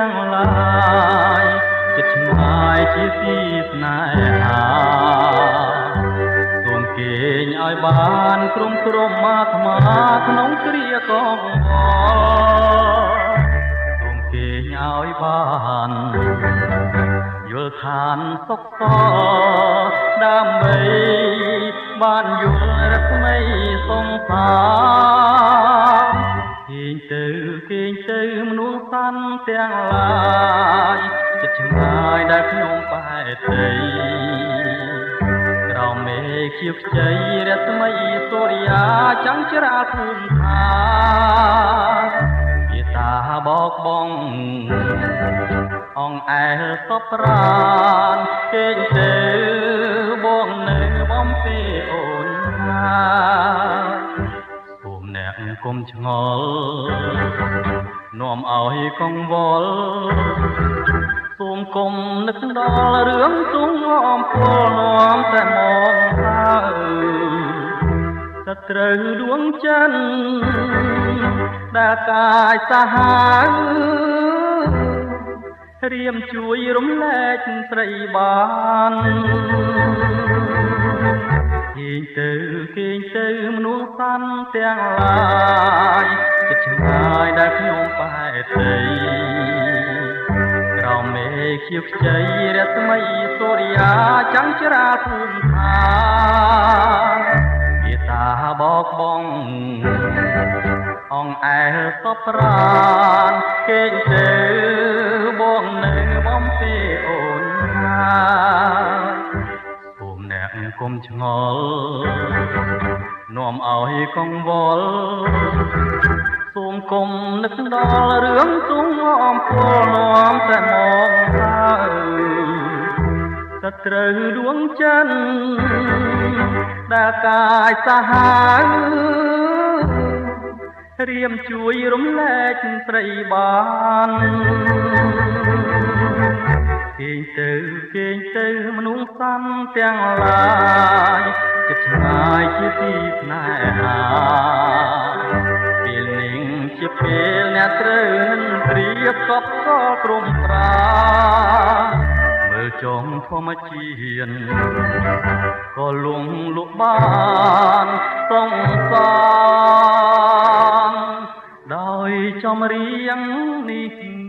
ទាំងឡាយចិត្តឆ្ងាយជាទីស្នេហាសូមគេងឲ្យបានក្រុមអាត្មាក្នុងគ្រាកងសូមគេងឲ្យបានយល់ឋានសុខសដើម្បីបានយល់រស្មីសង្សារគេងទៅមនុស្សសាន់ទាំងឡាយចិត្តឆ្ងាយដែលខ្ញុំបែកទៅក្រោមមេឃខៀវខ្ចីរស្មីសូរិយាចាំងច្រាលភូមិឋានមេត្តាបោកបង់អងអែលសពប្រានគេងទៅបងនៅបំពេអូនណាសូមអ្នកគុំឆ្ងល់នាំឲ្យកង្វល់សូមគុំនឹកដល់រឿងទុំអំពលនាំតែមកហើយសត្រូវដួងច័ន្ទដែលកាយសាហាវរៀមជួយរំលែកស្រីបានគេងទៅមនុស្សសាន់ទាំងឡាយចិត្តឆ្ងាយដែលខ្ញុំបែកទៅក្រោមមេឃខៀវខ្ចីរស្មីសូរិយាចាំងច្រាលភូមិឋានមេត្តាបោកបង់អងអែលសពប្រានគេងទៅបងនៅបំពេអូនណាសូមអ្នកគុំឆ្ងល់នាំឲ្យកង្វល់សូមគុំនឹកដល់រឿងទុំអំពលនាំតែមកហើយសត្រូវដួងច័ន្ទដែលកាយសាហាវរៀមជួយរំលែកស្រីបានគេងទៅមនុស្សសាន់ទាំងឡាយចិត្តឆ្ងាយជាទីស្នេហាពេលនេះជាពេលអ្នកត្រូវនឹងព្រៀបកប់កលក្រុមប្រាមើលចុងធម្មជាតិក៏លងលក់បានសងសាដោយចំរៀងនេះ